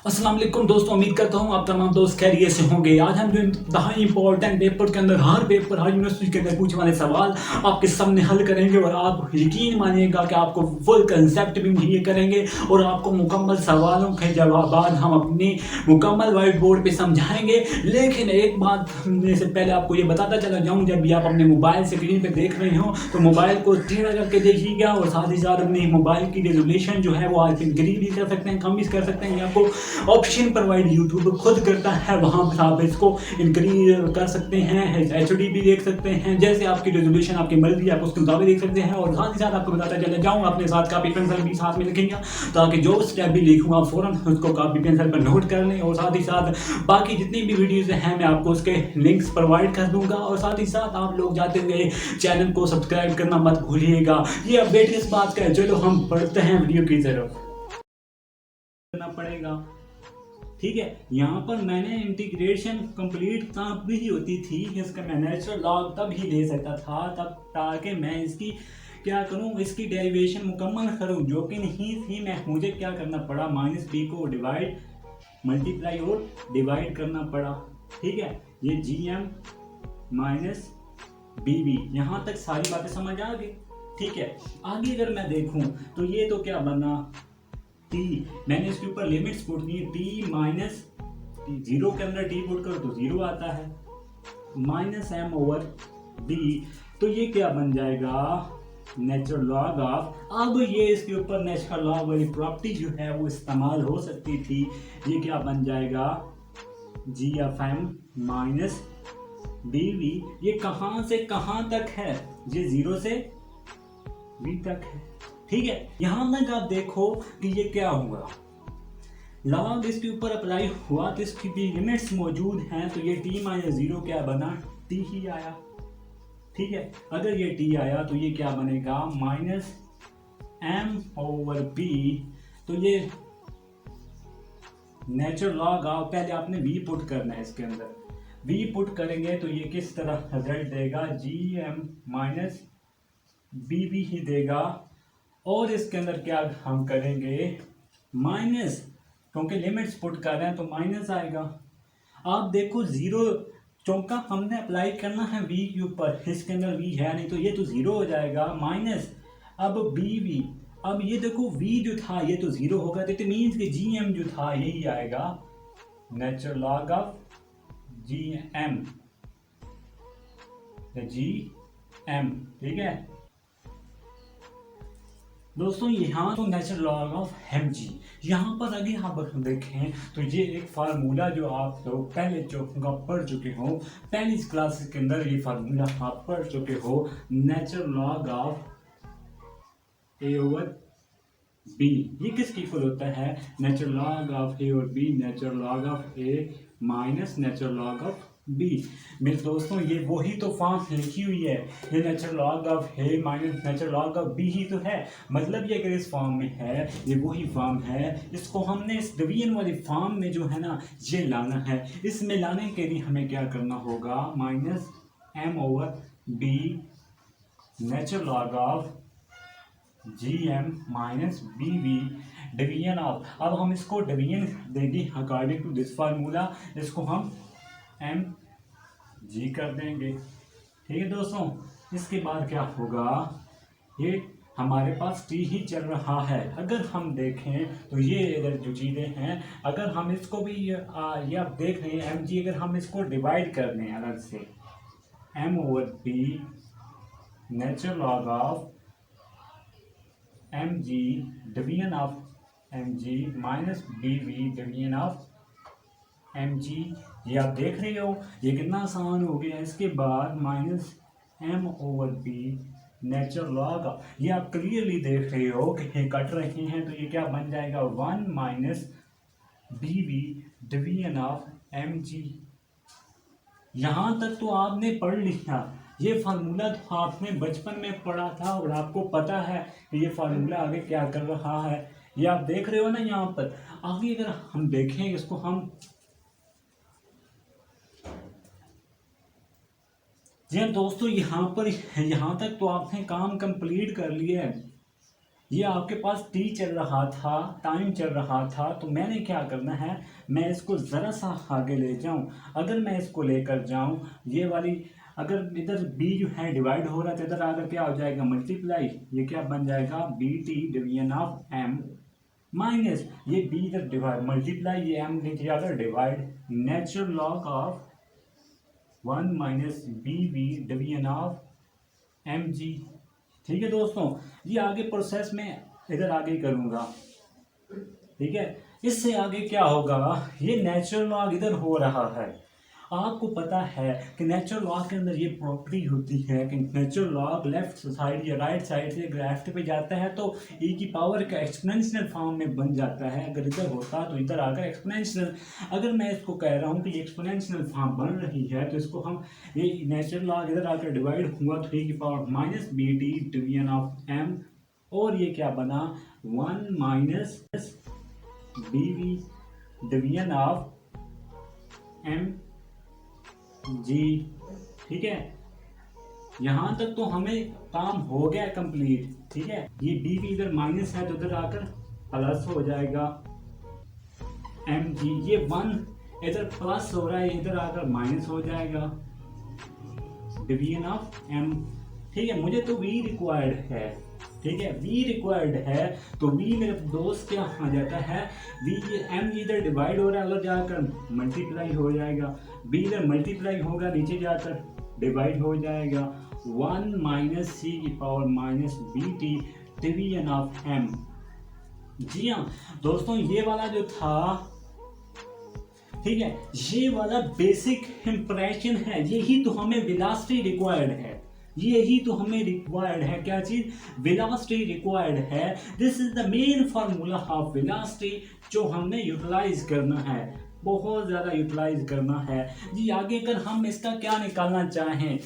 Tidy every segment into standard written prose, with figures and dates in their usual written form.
अस्सलाम वालेकुम दोस्तों, उम्मीद करता हूँ आप तमाम दोस्त खैरियत से होंगे। आज हम जो इंतहाई इंपॉर्टेंट पेपर के अंदर हर पेपर हर यूनिवर्सिटी के अंदर पूछे वाले सवाल आपके सामने हल करेंगे और आप यकीन मानिएगा कि आपको फुल कंसेप्ट भी मुहैया करेंगे और आपको मुकम्मल सवालों के जवाब हम अपनी मुकम्मल वाइट बोर्ड पे समझाएंगे। लेकिन एक बात से पहले आपको ये बताता चला जाऊँ, जब भी आप अपने मोबाइल स्क्रीन पे देख रहे हो तो मोबाइल को टेढ़ा करके देखिएगा और साथ ही साथ अपनी मोबाइल की रेजोल्यूशन जो है वो आप इंक्रीज भी कर सकते हैं, कम भी कर सकते हैं। आपको ऑप्शन प्रोवाइड यूट्यूब खुद करता है, वहाँ पर आप इसको इंक्रीज कर सकते हैं, HD भी देख सकते हैं, जैसे आपकी रेजोल्यूशन आपकी मर्जी आप उसके मुताबिक देख सकते हैं। और साथ ही साथ आपको बताता चला जाऊँ, अपने साथ कापी पेंसिल भी साथ में रखेंगे ताकि जो स्टेप भी लिखूंगा फौरन उसको कापी पेंसिल पर नोट कर लें। और साथ ही साथ बाकी जितनी भी वीडियोज हैं मैं आपको उसके लिंक्स प्रोवाइड कर दूंगा। और साथ ही साथ आप लोग जाते हुए चैनल को सब्सक्राइब करना मत भूलिएगा। ये अपडेट किस बात का है, चलो हम बढ़ते हैं वीडियो की तरफ। करना पड़ेगा, ठीक है। यहाँ पर मैंने इंटीग्रेशन कंप्लीट तब भी होती थी, इसका मैं नेचुरल लॉग तब ही ले सकता था तब, ताकि मैं इसकी क्या करूँ, इसकी डेरिवेशन मुकम्मल करूँ, जो कि नहीं थी। मुझे क्या करना पड़ा, -b को डिवाइड मल्टीप्लाई और डिवाइड करना पड़ा, ठीक है। ये GM माइनस BB, यहाँ तक सारी बातें समझ आ गई, ठीक है। आगे अगर मैं देखूँ तो ये तो क्या बना, t, मैंने इसके ऊपर लिमिट्स पुट की, t माइनस जीरो के अंदर t पुट करो तो 0 आता है, -m/b, तो ये क्या बन जाएगा, नेचुरल लॉग ऑफ। अब ये इसके ऊपर नेचुरल लॉग वाली प्रॉपर्टी जो है वो इस्तेमाल हो सकती थी। ये क्या बन जाएगा, g(m) माइनस BV। ये कहाँ से कहाँ तक है, ये 0 से b तक है, ठीक है। यहां तक आप देखो कि ये क्या हुआ, लॉग इसके ऊपर अप्लाई हुआ तो इसकी भी लिमिट्स मौजूद हैं, तो ये t-0 क्या बना, t ही आया, ठीक है। अगर ये t आया तो ये क्या बनेगा, -m/b। तो ये नेचुरल लॉग ऑफ, पहले आपने v पुट करना है इसके अंदर, v पुट करेंगे तो ये किस तरह रिजल्ट देगा, GM माइनस BB ही देगा। और इसके अंदर क्या हम करेंगे, माइनस, क्योंकि लिमिट्स पुट कर रहे हैं तो माइनस आएगा। आप देखो 0 चौका हमने अप्लाई करना है v के ऊपर, इसके अंदर v है नहीं तो ये तो 0 हो जाएगा, माइनस अब BV। अब ये देखो v जो था ये तो 0 होगा, तो इट मीन्स कि GM जो था यही आएगा, नेचुरल लॉग ऑफ GM, ठीक है दोस्तों। यहाँ तो नेचुरल लॉग ऑफ mg, यहाँ पर अगर आप देखें तो ये एक फार्मूला जो आप लोग पहले पढ़ चुके हो, पहली क्लास के अंदर ये फार्मूला आप पढ़ चुके हो, नेचुरल लॉग ऑफ a/b। ये किसके इक्वल होता है, नेचुरल लॉग ऑफ a और b, natural log of a minus natural log of b। मेरे दोस्तों ये वही तो फॉर्म लिखी हुई है, ये natural log of a minus natural log of b ही तो है। मतलब ये अगर इस फॉर्म में है, ये वही फॉर्म है, इसको हमने इस डिवीजन वाली फॉर्म में जो है ना ये लाना है। इसमें लाने के लिए हमें क्या करना होगा, -m/b natural log of GM minus BV division of. अब हम इसको डिवीजन देंगे अकॉर्डिंग टू दिस फार्मूला, इसको हम mg कर देंगे, ठीक है दोस्तों। इसके बाद क्या होगा, ये हमारे पास t ही चल रहा है। अगर हम देखें तो ये अगर जो चीज़ें हैं, अगर हम इसको भी ये आप देख रहे हैं mg, अगर हम इसको डिवाइड कर दें अलग से, m/b natural log of mg division of mg minus BV division of mg, ये आप देख रहे हो ये कितना आसान हो गया। इसके बाद -m/b नेचुरल लॉग, ये आप क्लियरली देख रहे हो कि ये कट रहे हैं, तो ये क्या बन जाएगा, 1 minus BV division of mg। यहाँ तक तो आपने पढ़ लिया, ये फार्मूला तो आपने बचपन में पढ़ा था और आपको पता है कि ये फार्मूला आगे क्या कर रहा है, ये आप देख रहे हो ना। यहाँ पर आगे अगर हम देखें इसको, हम जी दोस्तों यहाँ पर यहाँ तक तो आपने काम कंप्लीट कर लिया है। ये आपके पास टी चल रहा था, टाइम चल रहा था, तो मैंने क्या करना है, मैं इसको ज़रा सा आगे ले जाऊं। अगर मैं इसको लेकर जाऊं, ये वाली अगर इधर b जो है डिवाइड हो रहा है तो इधर आकर क्या हो जाएगा, मल्टीप्लाई। ये क्या बन जाएगा, B T division of m minus ये b इधर डिवाइड मल्टीप्लाई, ये m नीचे जाकर divide, natural log of 1 minus B V division of M G. ठीक है दोस्तों, ये आगे प्रोसेस में इधर आगे करूँगा। ठीक है, इससे आगे क्या होगा, ये नेचुरल लॉग इधर हो रहा है। आपको पता है कि नेचुरल लॉग के अंदर ये प्रॉपर्टी होती है कि नेचुरल लॉग लेफ्ट साइड या राइट साइड से लेफ्ट पे जाता है तो e की पावर का एक्सपोनेंशियल फॉर्म में बन जाता है। अगर इधर होता तो इधर आकर एक्सपोनेंशियल, अगर मैं इसको कह रहा हूँ कि ये एक्सपोनेंशियल फॉर्म बन रही है तो इसको हम, ये नेचुरल लॉग इधर आकर डिवाइड हुआ तो e की power minus B T division of m, और ये क्या बना, 1 minus B V division of M G. ठीक है, यहाँ तक तो हमें काम हो गया कंप्लीट। ठीक है, ये बी भी इधर माइनस है तो इधर आकर प्लस हो जाएगा एम जी। ये 1 इधर प्लस हो रहा है, इधर आकर माइनस हो जाएगा डिवीजन ऑफ एम। ठीक है, मुझे तो वी रिक्वायर्ड है। ठीक है, v रिक्वायर्ड है तो v मेरे दोस्त क्या आ जाता है, v ये m इधर डिवाइड हो रहा है, उधर जाकर मल्टीप्लाई हो जाएगा, b इधर मल्टीप्लाई होगा, नीचे जाकर डिवाइड हो जाएगा, 1 माइनस सी की power minus B T division of m। जी हाँ दोस्तों, ये वाला जो था, ठीक है, ये वाला बेसिक इंप्रेशन है, यही तो हमें वेलोसिटी रिक्वायर्ड है, यही तो हमें रिक्वायर्ड है। क्या चीज, वेलोसिटी रिक्वायर्ड है। This is the main formula of velocity जो हमने यूटिलाइज करना है, बहुत ज़्यादा यूटिलाइज करना है। जी आगे अगर हम इसका क्या निकालना चाहें,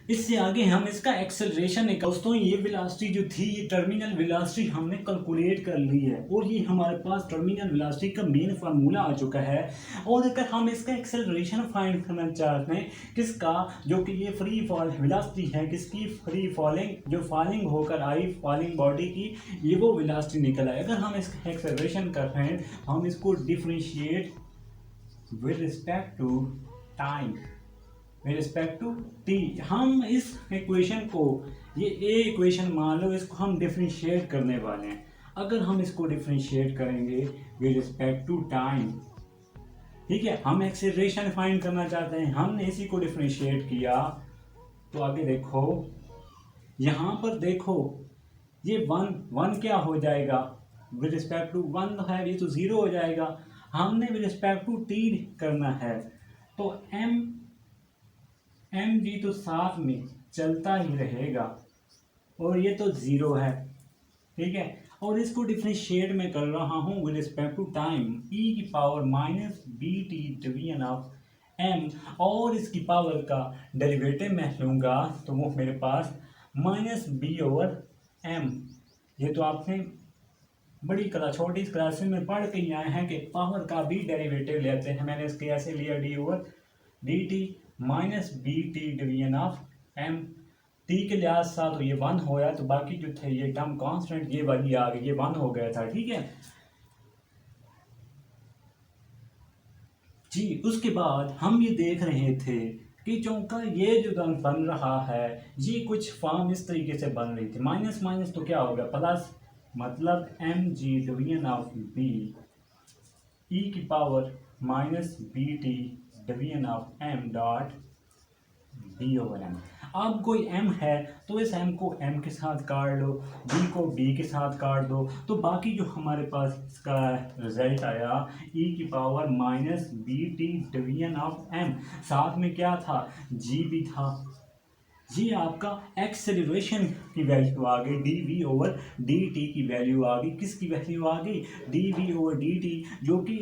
इससे आगे हम इसका एक्सेलरेशन निकाल। दोस्तों ये वेलोसिटी जो थी, ये टर्मिनल वेलोसिटी हमने कैलकुलेट कर ली है और ये हमारे पास टर्मिनल वेलोसिटी का मेन फार्मूला आ चुका है। और अगर हम इसका एक्सेलरेशन फाइंड करना चाहते हैं, किसका, जो कि ये फ्री फॉल वेलोसिटी है, किसकी, फ्री फॉलिंग, जो फॉलिंग होकर आई फॉलिंग बॉडी की, ये वो वेलोसिटी निकल आए। अगर हम इसका एक्सेलरेशन कर रहे हैं, हम इसको differentiate with respect to time, with respect to T. हम इस इक्वेशन को, ये ए इक्वेशन मान लो, इसको हम डिफरेंशिएट करने वाले हैं। अगर हम इसको डिफरेंशिएट करेंगे विद रिस्पेक्ट टू टाइम, ठीक है, हम एक्सेलरेशन फाइंड करना चाहते हैं, हमने इसी को डिफरेंशिएट किया तो आगे देखो, यहाँ पर देखो, ये 1 क्या हो जाएगा, विद रिस्पेक्ट टू 1 है, ये तो 0 हो जाएगा। हमने विद रिस्पेक्ट टू टी करना है तो एम जी तो साथ में चलता ही रहेगा और ये तो 0 है। ठीक है, और इसको डिफरेंशिएट में कर रहा हूँ with respect to time, E की power minus B T division of M, और इसकी पावर का डेरिवेटिव मैं लूँगा तो वो मेरे पास माइनस बी ओवर एम। ये तो आपने बड़ी छोटी क्लासेस में पढ़ के ही आए हैं कि पावर का भी डेरिवेटिव लेते हैं। मैंने इसके ऐसे लिया D over D T minus B T division of M. T के लिहाज से तो ये 1 हो गया, तो बाकी जो थे ये टर्म कांस्टेंट ये वाली आ गई, ये 1 हो गया था। ठीक है जी, उसके बाद हम ये देख रहे थे कि चौका ये जो बन रहा है, ये कुछ फॉर्म इस तरीके से बन रही थी, माइनस माइनस तो क्या हो गया प्लस, मतलब m ji division of b e की power minus B T division of m dot b over m. अब कोई m है तो इस m को m के साथ काट लो, b को b के साथ काट दो, तो बाकी जो हमारे पास इसका रिजल्ट आया e की power minus B T division of m, साथ में क्या था, g भी था। जी आपका एक्सेलरेशन की वैल्यू आ गई, D V over D T की वैल्यू आ गई। किसकी वैल्यू आ गई, D V over D T, जो कि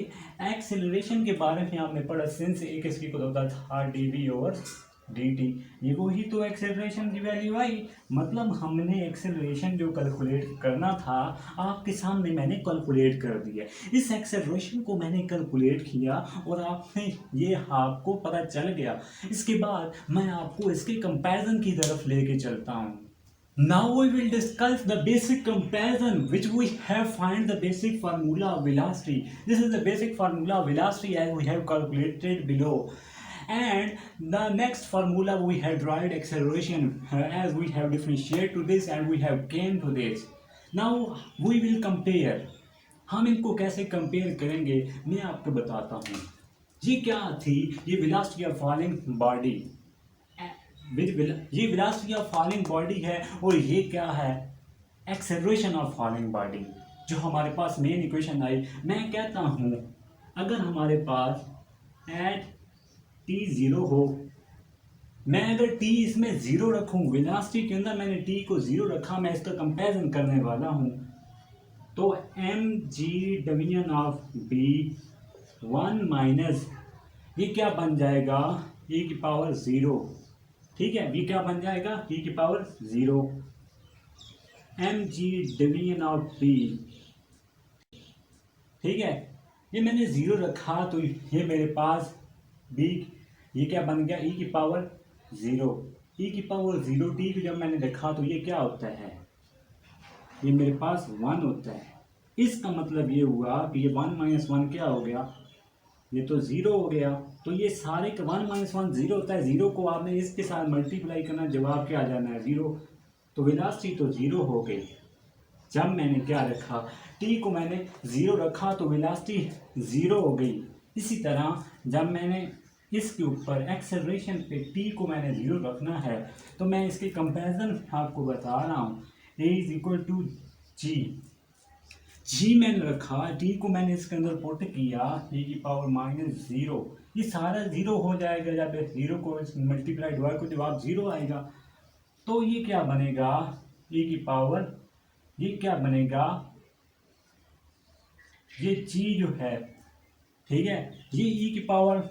एक्सेलरेशन के बारे में आपने पढ़ा, सिंस एक इसकी को होता था D V over D T, ये वही तो एक्सेलरेशन की वैल्यू आई। मतलब हमने एक्सेलरेशन जो कैलकुलेट करना था आपके सामने मैंने कैलकुलेट कर दिया। इस एक्सेलरेशन को मैंने कैलकुलेट किया और आपने ये आपको पता चल गया। इसके बाद मैं आपको इसके कंपैरिजन की तरफ लेके चलता हूँ। Now we will discuss the basic comparison which we have find the basic formula of velocity. This is the basic formula of velocity as we have calculated below. And the next formula we have derived acceleration as we have differentiated to this and we have came to this. Now we will compare. हम इनको कैसे compare करेंगे मैं आपको बताता हूँ. ये क्या थी? ये वेलोसिटी ऑफ फॉलिंग बॉडी, ये वेलोसिटी ऑफ फॉलिंग बॉडी है और ये क्या है? Acceleration of falling body. जो हमारे पास मेन इक्वेशन आई, मैं कहता हूँ अगर हमारे पास एट टी ज़ीरो हो, मैं अगर टी इसमें ज़ीरो रखूँ, वेलोसिटी के अंदर मैंने टी को ज़ीरो रखा, मैं इसका कंपैरिजन करने वाला हूँ, तो M ji division of B one minus ये क्या बन जाएगा? ई की पावर ज़ीरो. ठीक है, ये क्या बन जाएगा? ई की power zero M ji division of B. ठीक है, ये मैंने ज़ीरो रखा तो ये मेरे पास बी ये क्या बन गया? ई की पावर ज़ीरो. ई की पावर ज़ीरो टी को जब मैंने रखा तो ये क्या होता है? ये मेरे पास वन होता है. इसका मतलब ये हुआ कि ये वन माइनस वन क्या हो गया? ये तो ज़ीरो हो गया. तो ये सारे का वन माइनस वन ज़ीरो होता है. ज़ीरो को आपने इसके साथ मल्टीप्लाई करना, जवाब क्या आ जाना है? ज़ीरो. तो वेलोसिटी तो ज़ीरो हो गई. जब मैंने क्या रखा? टी को मैंने ज़ीरो रखा तो वेलोसिटी ज़ीरो हो गई. इसी तरह जब मैंने इसके ऊपर एक्सेलरेशन पे टी को मैंने ज़ीरो रखना है तो मैं इसके कंपैरिजन आपको बता रहा हूँ. ए इज इक्वल टू जी. जी मैंने रखा, टी को मैंने इसके अंदर पुट किया, ए की पावर माइनस ज़ीरो. ये सारा ज़ीरो हो जाएगा. जब ज़ीरो को मल्टीप्लाई डिवाइड को जवाब ज़ीरो आएगा तो ये क्या बनेगा? ए की पावर ये क्या बनेगा? ये जी जो है, ठीक है, ये ई की पावर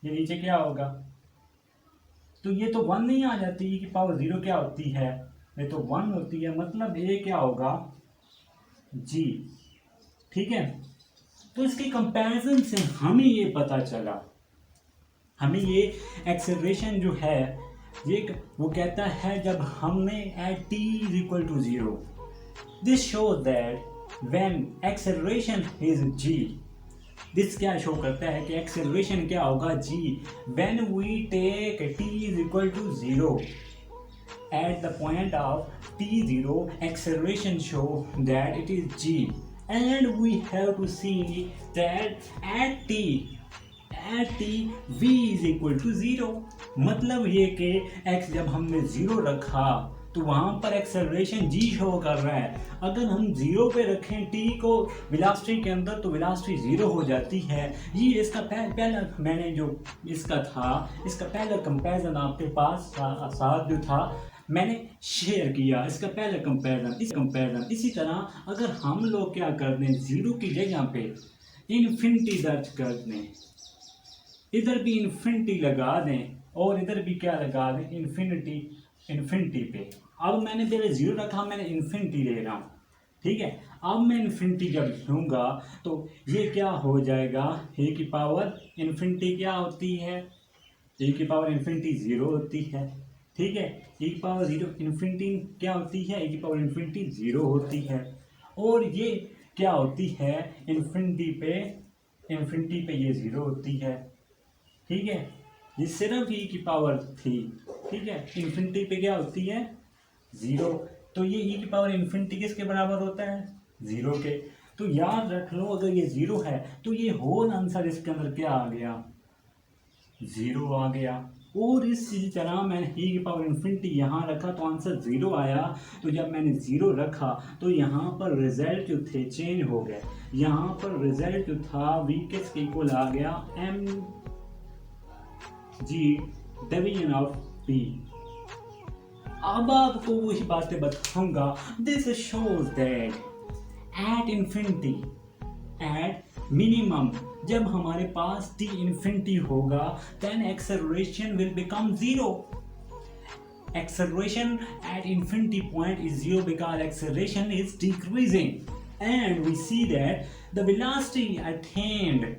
ये नीचे क्या होगा? तो ये तो वन नहीं आ जाती. ई की पावर ज़ीरो क्या होती है? ये तो वन होती है. मतलब ये क्या होगा? जी. ठीक है, तो इसके कंपैरिजन से हमें ये पता चला, हमें ये एक्सेलरेशन जो है ये वो कहता है जब हमने at T is equal to zero. This show that when acceleration is ji, this क्या शो करता है कि एक्सेलरेशन क्या होगा? जी. When we take T is equal to zero at the point of t0, acceleration show that it is g, and we have to see that at t v is equal to 0. मतलब ये कि x जब हमने zero रखा तो वहाँ पर acceleration जी show कर रहा है. अगर हम ज़ीरो पे रखें टी को वेलोसिटी के अंदर तो वेलोसिटी ज़ीरो हो जाती है. ये इसका पहला मैंने जो इसका था, इसका पहला कंपैरिजन आपके पास साथ जो था मैंने शेयर किया, इसका पहला कंपैरिजन. इसी तरह अगर हम लोग क्या कर दें, ज़ीरो की जगह पे इन्फिनिटी दर्ज कर दें, इधर भी इन्फिनिटी लगा दें और इधर भी क्या लगा दें? इन्फिनिटी पे. अब मैंने पहले ज़ीरो रखा, मैंने इन्फिनिटी ले रहा हूँ. ठीक है, अब मैं इन्फिनिटी जब लूँगा तो ये क्या हो जाएगा? ए की पावर इन्फिनिटी क्या होती है? ए की पावर इन्फिनिटी ज़ीरो होती है. ठीक है, ए की पावर ज़ीरो इन्फिनिटी क्या होती है? ए की पावर इन्फिनिटी ज़ीरो होती है. और ये क्या होती है? इन्फिनिटी पे ये ज़ीरो होती है. ठीक है, ये सिर्फ ई की पावर थी. ठीक है, इन्फिनिटी पे क्या होती है? ज़ीरो. तो ये ई की पावर इन्फिनिटी किसके बराबर होता है? ज़ीरो के. तो याद रख लो अगर ये ज़ीरो है तो ये होल आंसर इसके अंदर क्या आ गया? ज़ीरो आ गया. और इसी तरह मैंने ई की पावर इन्फिनिटी यहाँ रखा तो आंसर ज़ीरो आया. तो जब मैंने ज़ीरो रखा तो यहाँ पर रिजल्ट जो थे चेंज हो गए. यहाँ पर रिजल्ट जो था वी किसके इक्वल आ गया? M ji division of P. अब आपको वही बातें बताऊंगा. This shows that at infinity, at minimum जब हमारे पास टी इन्फिनिटी होगा then acceleration will become zero. Acceleration at infinity point is zero because acceleration is decreasing, and we see that the velocity attained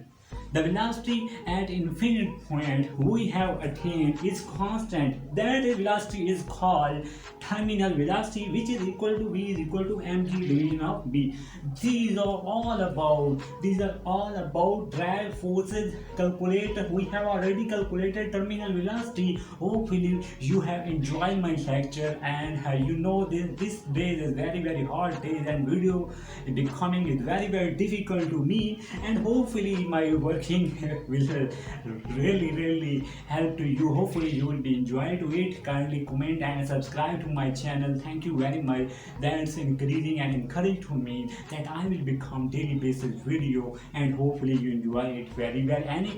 The velocity at infinite point we have attained is constant. That velocity is called terminal velocity, which is equal to v is equal to mg division of b. These are all about drag forces calculator. We have already calculated terminal velocity. Hopefully you have enjoyed my lecture, and you know this day is very hard day, and video becoming is very difficult to me, and hopefully my working will really help to you. Hopefully you will be enjoyed to it. Kindly comment and subscribe to my channel. Thank you very much. That's increasing and encourage to me that I will become daily basis video, and hopefully you enjoy it very well. Any